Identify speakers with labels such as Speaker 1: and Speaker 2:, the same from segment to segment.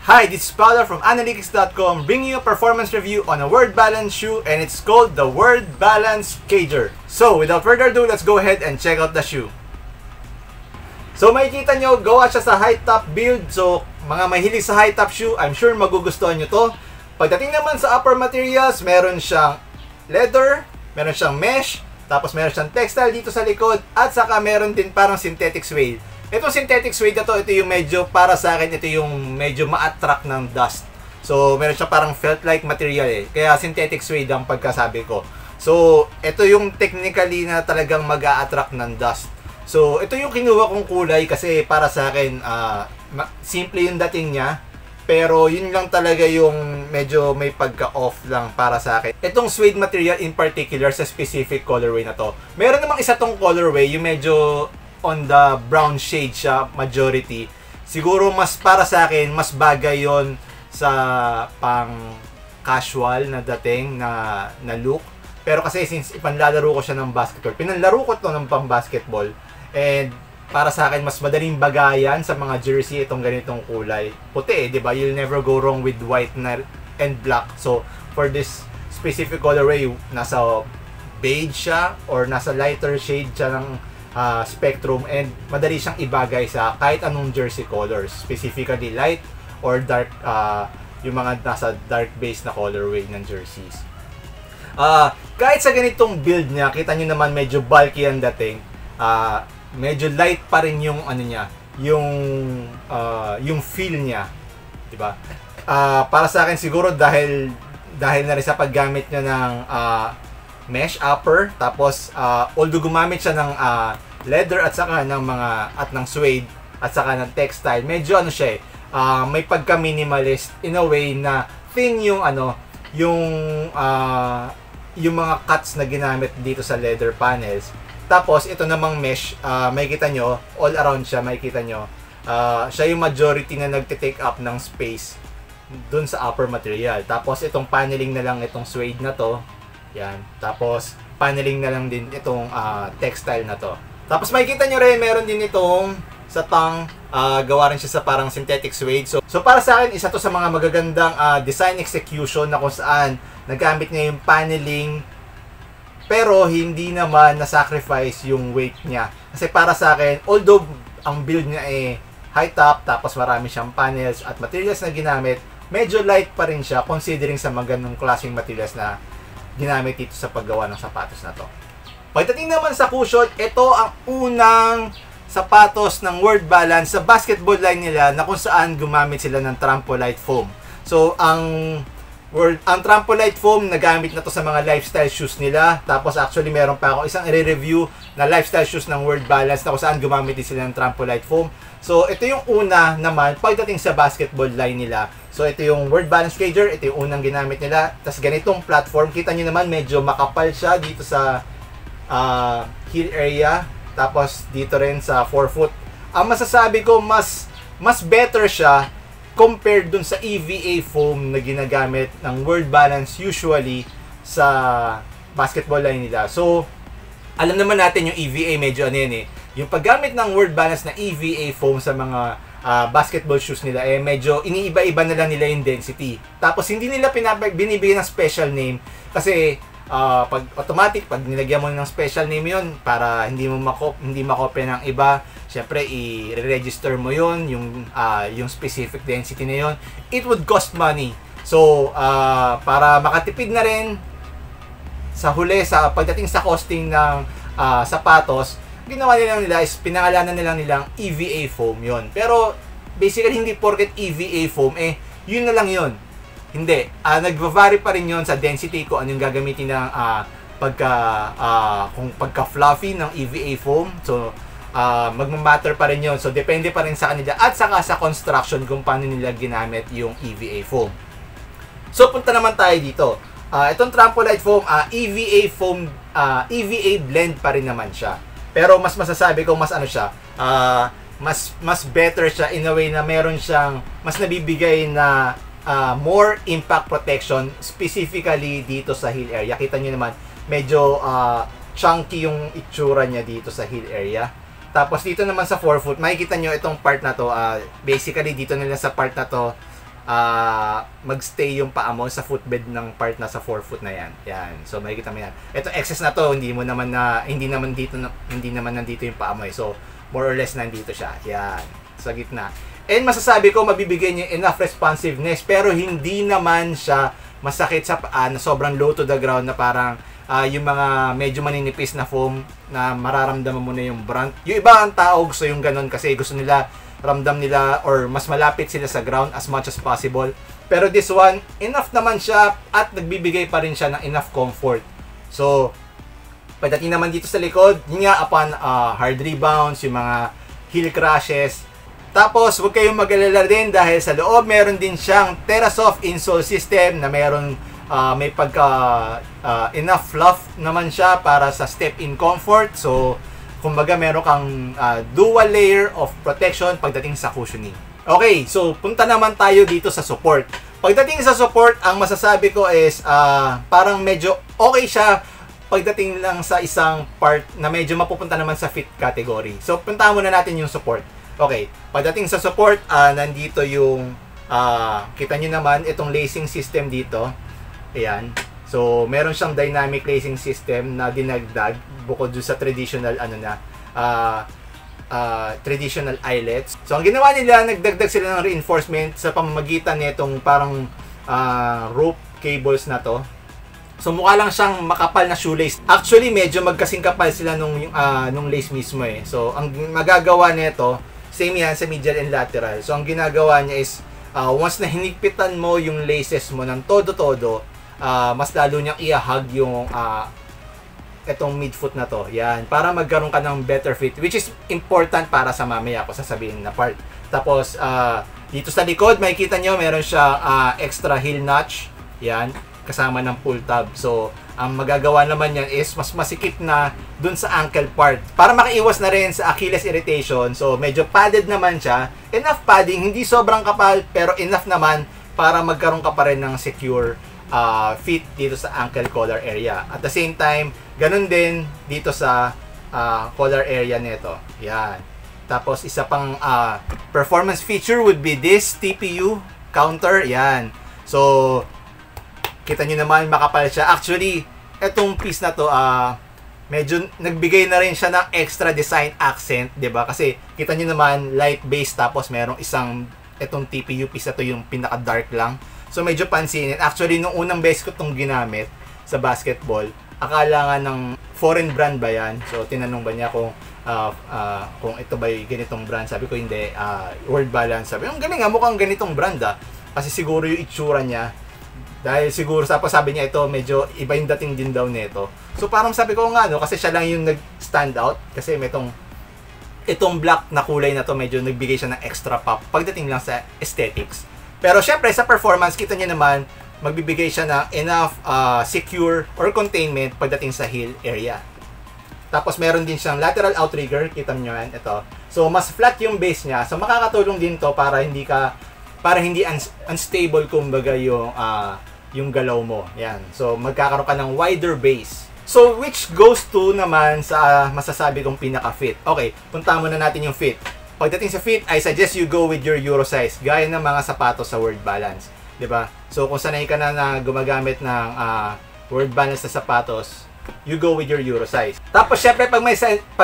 Speaker 1: Hi, this is Paolo from Analytics.com bringing you a performance review on a Word Balance shoe, and it's called the Word Balance Cager. So, without further ado, let's go ahead and check out the shoe. So, makikita nyo, gawa siya sa high top build. So, mga mahilig sa high top shoe, I'm sure magugustuhan nyo to. Pagdating naman sa upper materials, meron siyang leather, meron siyang mesh, tapos meron siyang textile dito sa likod, at saka meron din parang synthetic suede. Itong synthetic suede na to, ito yung medyo, para sa akin, ito yung medyo ma-attract ng dust. So, meron siya parang felt-like material eh. Kaya synthetic suede ang pagkasabi ko. So, ito yung technically na talagang mag-a-attract ng dust. So, ito yung kinuha kong kulay kasi para sa akin, simple yung dating niya. Pero, yun lang talaga yung medyo may pagka-off lang para sa akin. Itong suede material in particular sa specific colorway na to. Meron namang isa tong colorway, yung medyo on the brown shade siya, majority. Siguro mas para sa akin, mas bagay yon sa pang casual na dating na look. Pero kasi since ipanlalaro ko siya ng basketball, pinanlaro ko to ng pang basketball, and para sa akin mas madaling bagayan sa mga jersey itong ganitong kulay. Puti eh, di ba? You'll never go wrong with white and black. So for this specific colorway, nasa beige siya or nasa lighter shade siya ng spectrum, and madali siyang ibagay sa kahit anong jersey colors, specifically light or dark, yung mga nasa dark base na colorway ng jerseys. Kahit sa ganitong build niya, kita nyo naman medyo bulky ang dating, medyo light pa rin yung ano niya, yung feel niya, di ba? Para sa akin siguro dahil na rin sa paggamit niya ng mesh upper, tapos although gumamit siya ng leather at saka ng ng suede at saka ng textile, medyo ano siya may pagka minimalist in a way na thin yung yung mga cuts na ginamit dito sa leather panels. Tapos ito namang mesh, makikita nyo all around siya, makikita nyo siya yung majority na nagte-take up ng space dun sa upper material. Tapos itong paneling na lang itong suede na to. Yan. Tapos, paneling na lang din itong textile na to. Tapos, makikita nyo rin, meron din itong sa tongue, gawa rin siya sa parang synthetic suede. So, para sa akin, isa to sa mga magagandang design execution na kung saan nagamit niya yung paneling, pero hindi naman na-sacrifice yung weight niya. Kasi para sa akin, although ang build niya high top, tapos marami siyang panels at materials na ginamit, medyo light pa rin siya considering sa mga ganung klaseng materials na ginamit dito sa paggawa ng sapatos na to. Pagdating naman sa cushion, ito ang unang sapatos ng Word Balance sa basketball line nila na kung saan gumamit sila ng Trampolite foam. So, ang Trampolite foam, nagamit na to sa mga lifestyle shoes nila. Tapos actually meron pa ako isang i-review na lifestyle shoes ng Word Balance na kung saan gumamit din sila ng Trampolite foam. So, ito yung una naman pagdating sa basketball line nila. So, ito yung Word Balance Cager. Ito yung unang ginamit nila. Tapos, ganitong platform. Kita nyo naman, medyo makapal siya dito sa heel area. Tapos, dito rin sa forefoot. Ang masasabi ko, mas better siya compared dun sa EVA foam na ginagamit ng Word Balance usually sa basketball line nila. So, alam naman natin yung EVA medyo ano yun yung paggamit ng Word Balance na EVA foam sa mga basketball shoes nila, medyo iniiba-iba na lang nila yung density. Tapos hindi nila binibigyan ng special name kasi pag automatic, pag nilagyan mo ng special name yon para hindi makopya ng iba, syempre i-register mo yon yung specific density na yon, it would cost money. So para makatipid na rin sa huli sa pagdating sa costing ng sapatos, ginawa nila is pinangalanan nilang EVA foam yon. Pero basically hindi porket EVA foam yun na lang yon. Hindi, nagva-vary pa rin yon sa density ko, anong gagamitin ng kung pagka fluffy ng EVA foam. So magma-matter pa rin yon. So depende pa rin sa kanila at saka sa construction kung paano nila ginamit yung EVA foam. So punta naman tayo dito. Itong Trampolite foam, EVA foam, EVA blend pa rin naman siya. Pero mas masasabi ko mas ano siya, mas better siya in a way na meron siyang mas nabibigay na more impact protection specifically dito sa heel area. Kita nyo naman medyo chunky yung itsura niya dito sa heel area. Tapos dito naman sa forefoot, makikita nyo itong part na to, basically dito nila sa part na to magstay yung paa mo sa footbed ng part na sa forefoot na yan. Yan. So makikita mo yan. Ito excess na to, hindi naman nandito yung paa mo eh. So more or less nandito siya. Yan. Sa gitna. And masasabi ko mabibigay niya enough responsiveness pero hindi naman siya masakit sa paa na sobrang low to the ground na parang yung mga medyo maninipis na foam na mararamdaman mo na yung brunt. Yung iba ang tao gusto yung ganun kasi gusto nila ramdam nila or mas malapit sila sa ground as much as possible. Pero this one, enough naman siya at nagbibigay pa rin siya ng enough comfort. So, pagdating naman dito sa likod, yun nga upon hard rebounds, yung mga heel crashes. Tapos, huwag kayong mag-alala din dahil sa loob meron din siyang TerraSoft insole system na may enough fluff naman siya para sa step-in comfort. So, kumbaga meron kang dual layer of protection pagdating sa cushioning. Okay, so punta naman tayo dito sa support. Pagdating sa support, ang masasabi ko is parang medyo okay siya pagdating lang sa isang part na medyo mapupunta naman sa fit category. So puntahan muna natin yung support. Okay, pagdating sa support, nandito yung kita nyo naman itong lacing system dito. Ayan. So, meron siyang dynamic lacing system na dinagdag bukod sa traditional traditional eyelets. So, ang ginawa nila, nagdagdag sila ng reinforcement sa pamamagitan nitong parang rope cables na to. So, mukha lang siyang makapal na shoelace. Actually, medyo magkasing kapal sila nung lace mismo eh. So, ang magagawa nito, same yan sa medial and lateral. So, ang ginagawa niya is once na hinigpitan mo yung laces mo ng todo-todo, mas lalo niyang i-hug yung itong midfoot na to. Yan. Para magkaroon ka ng better fit. Which is important para sa mamaya ko sasabihin na part. Tapos, dito sa likod, makikita nyo, meron siya extra heel notch. Yan. Kasama ng pull tab. So, ang magagawa naman yan is mas masikip na dun sa ankle part. Para makaiwas na rin sa Achilles irritation. So, medyo padded naman siya. Enough padding. Hindi sobrang kapal, pero enough naman para magkaroon ka pa rin ng secure fit dito sa ankle collar area. At the same time, ganun din dito sa collar area nito. Yan. Tapos isa pang performance feature would be this TPU counter. Yan. So, kita nyo naman makapal siya. Actually, etong piece na to, medyo nagbigay na rin siya ng extra design accent, 'di ba? Kasi kita nyo naman light base tapos merong etong TPU piece na to yung pinaka dark lang. So medyo pansinin. Actually, nung unang beses ko itong ginamit sa basketball, akala nga ng foreign brand ba yan? So tinanong ba niya kung ito ba ganitong brand? Sabi ko hindi, World Balance. Sabi, ang galing nga, mukhang ganitong brand Kasi siguro yung itsura niya, dahil siguro sabi niya ito, medyo iba yung dating din daw nito. So parang sabi ko nga, kasi siya lang yung nag-stand out. Kasi itong black na kulay na to, medyo nagbigay siya ng extra pop pagdating lang sa aesthetics. Pero syempre sa performance, kita niyo naman magbibigay siya ng enough secure or containment pagdating sa heel area. Tapos meron din siyang lateral outrigger, kita niyo yan, ito. So mas flat yung base niya. So makakatulong din to para hindi unstable kumbaga yung galaw mo. Yan. So magkakaroon ka ng wider base. So which goes to naman sa masasabi kong pinaka-fit. Okay, punta muna natin yung fit. Pagdating sa fit, I suggest you go with your Euro size, gaya ng mga sapatos sa World Balance, 'di ba? So kung sanay ka na gumagamit ng World Balance na sapatos, you go with your Euro size. Tapos syempre pag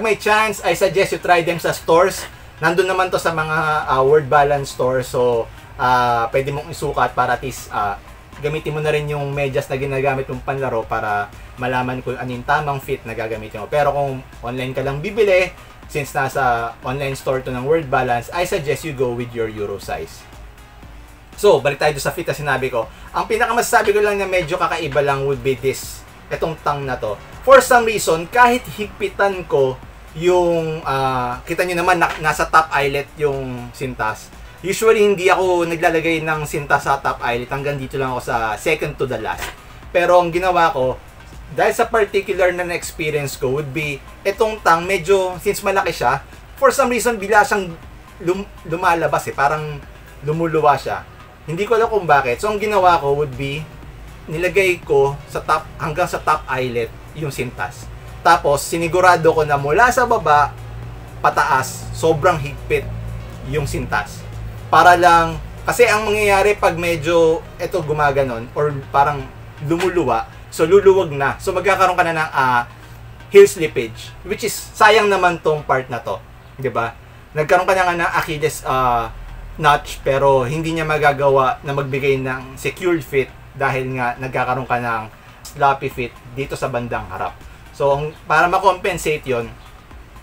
Speaker 1: may chance, I suggest you try them sa stores. Nandun naman to sa mga World Balance stores. So pwede mong isukat para at least gamitin mo na rin yung medyas na ginagamit mong panlaro para malaman kung ano yung tamang fit na gagamitin mo. Pero kung online ka lang bibili, since nasa online store to ng World Balance, I suggest you go with your Euro size. So, balik tayo sa fit na sinabi ko. Ang pinakamasasabi ko lang na medyo kakaiba lang would be itong tang na to. For some reason, kahit higpitan ko yung, kita nyo naman, nasa top eyelet yung sintas. Usually, hindi ako naglalagay ng sintas sa top eyelet. Hanggang dito lang ako sa second to the last. Pero ang ginawa ko, dahil sa particular na experience ko would be itong tang medyo since malaki siya, for some reason bila siyang lumalabas parang lumuluwa siya. Hindi ko alam kung bakit. So ang ginawa ko would be nilagay ko sa top hanggang sa top eyelet yung sintas. Tapos sinigurado ko na mula sa baba pataas sobrang higpit yung sintas. Para lang Kasi ang mangyayari pag medyo ito gumaganon or parang lumuluwa, so luluwag na. So magkakaroon ka na ng heel slippage, which is sayang naman tong part na to, 'di ba? Nagkaroon ka na nga ng Achilles notch pero hindi niya magagawa na magbigay ng secured fit dahil nga nagkakaroon ka ng sloppy fit dito sa bandang harap. So para ma-compensate 'yon,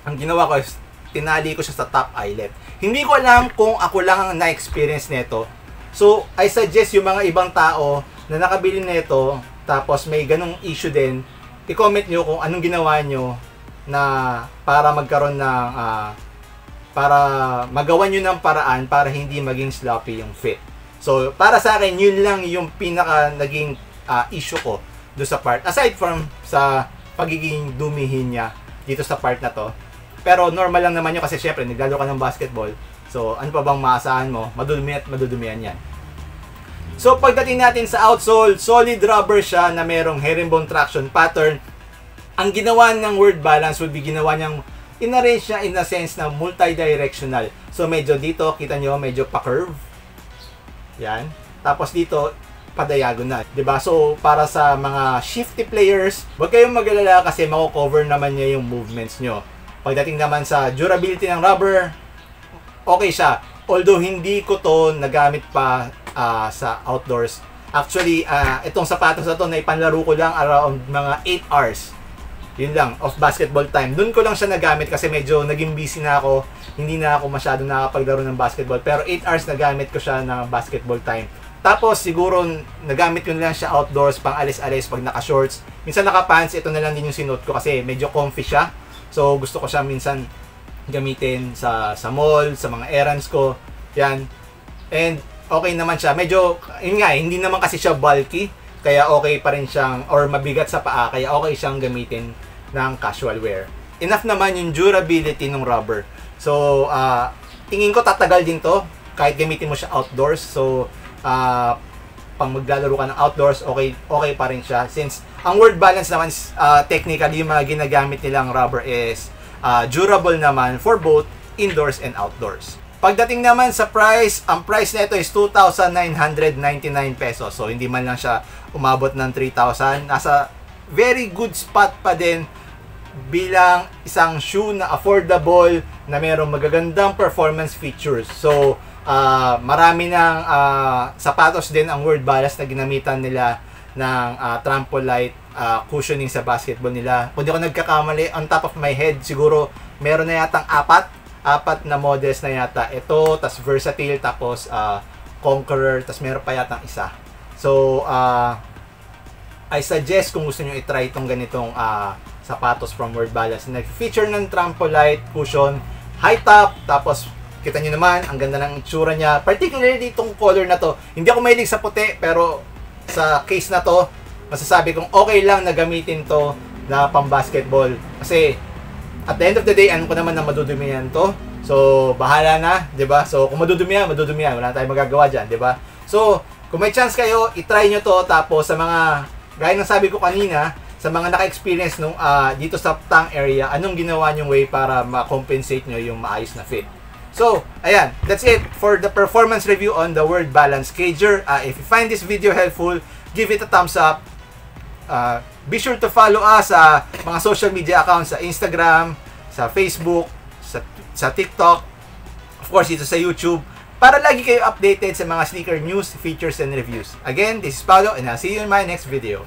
Speaker 1: ang ginawa ko is tinali ko siya sa top eyelet. Hindi ko alam kung ako lang ang na-experience nito. So, I suggest yung mga ibang tao na nakabili nito, tapos may ganong issue din, i-comment nyo kung anong ginawa nyo na para magkaroon ng, para magawa nyo ng paraan para hindi maging sloppy yung fit. So, para sa akin, yun lang yung pinaka naging issue ko doon sa part. Aside from sa pagiging dumihin niya dito sa part na to. Pero normal lang naman yun kasi syempre naglaro ka ng basketball. So ano pa bang maasahan mo? Madudumi at madudumihan yan. So pagdating natin sa outsole, solid rubber siya na merong herringbone traction pattern. Ang ginawa ng word balance would be ginawa niyang in-arrange niya in a sense na multi-directional. So medyo dito, kita nyo, medyo pa-curve. Yan. Tapos dito, pa-diagonal. 'Di ba? So para sa mga shifty players, huwag kayong mag-alala kasi mako-cover naman niya yung movements nyo. Pagdating naman sa durability ng rubber, okay siya. Although hindi ko to nagamit pa sa outdoors. Actually, itong sapatos na to na ipanlaro ko lang around mga 8 hours. Yun lang, of basketball time. Doon ko lang siya nagamit kasi medyo naging busy na ako. Hindi na ako masyadong nakapaglaro ng basketball. Pero 8 hours nagamit ko siya ng basketball time. Tapos siguro nagamit ko na lang siya outdoors pang alis-alis pag naka-shorts. Minsan naka-pants, ito na lang din yung sinuot ko kasi medyo comfy siya. So, gusto ko siya minsan gamitin sa mall, sa mga errands ko. Yan. And, okay naman siya. Medyo, yun nga, hindi naman kasi siya bulky. Kaya okay pa rin siyang, or mabigat sa paa. Kaya okay siyang gamitin ng casual wear. Enough naman yung durability ng rubber. So, tingin ko tatagal din to. Kahit gamitin mo siya outdoors. So, pang maglalaro ka ng outdoors, okay pa rin siya. Since ang word balance naman, technically, yung mga ginagamit nilang rubber is durable naman for both indoors and outdoors. Pagdating naman sa price, ang price nito is 2,999 pesos. So, hindi man lang siya umabot ng 3,000. Nasa very good spot pa din bilang isang shoe na affordable, na mayroong magagandang performance features. So, marami ng sapatos din ang word balance na ginamitan nila ng Trampolite cushioning sa basketball nila. Kung di ako nagkakamali, on top of my head, siguro meron na yatang apat na models na yata. Ito, tas Versatile, tapos Conqueror, tas meron pa yatang isa. So, I suggest kung gusto nyo i-try itong ganitong sapatos from word balance. Nag-feature ng Trampolite cushion, high top, tapos kita nyo naman, ang ganda ng itsura niya. Particularly itong color na to. Hindi ako mahilig sa puti, pero sa case na to, masasabi kong okay lang na gamitin to na pang basketball. Kasi, at the end of the day, ano ko naman na madudumihan to. So, bahala na, 'di ba? So, kung madudumihan. Wala tayong magagawa diyan, 'di ba? So, kung may chance kayo, i-try nyo to. Tapos, sa mga, gaya ng sabi ko kanina, sa mga naka-experience nung dito sa tongue area, anong ginawa nyong way para ma-compensate nyo yung maayos na fit? So, ayan, that's it for the performance review on the word balance cager. If you find this video helpful, give it a thumbs up. Be sure to follow us sa mga social media accounts sa Instagram, sa Facebook, sa TikTok, of course dito sa YouTube, para lagi kayo updated sa mga sneaker news, features, and reviews. Again, this is Paolo and I'll see you in my next video.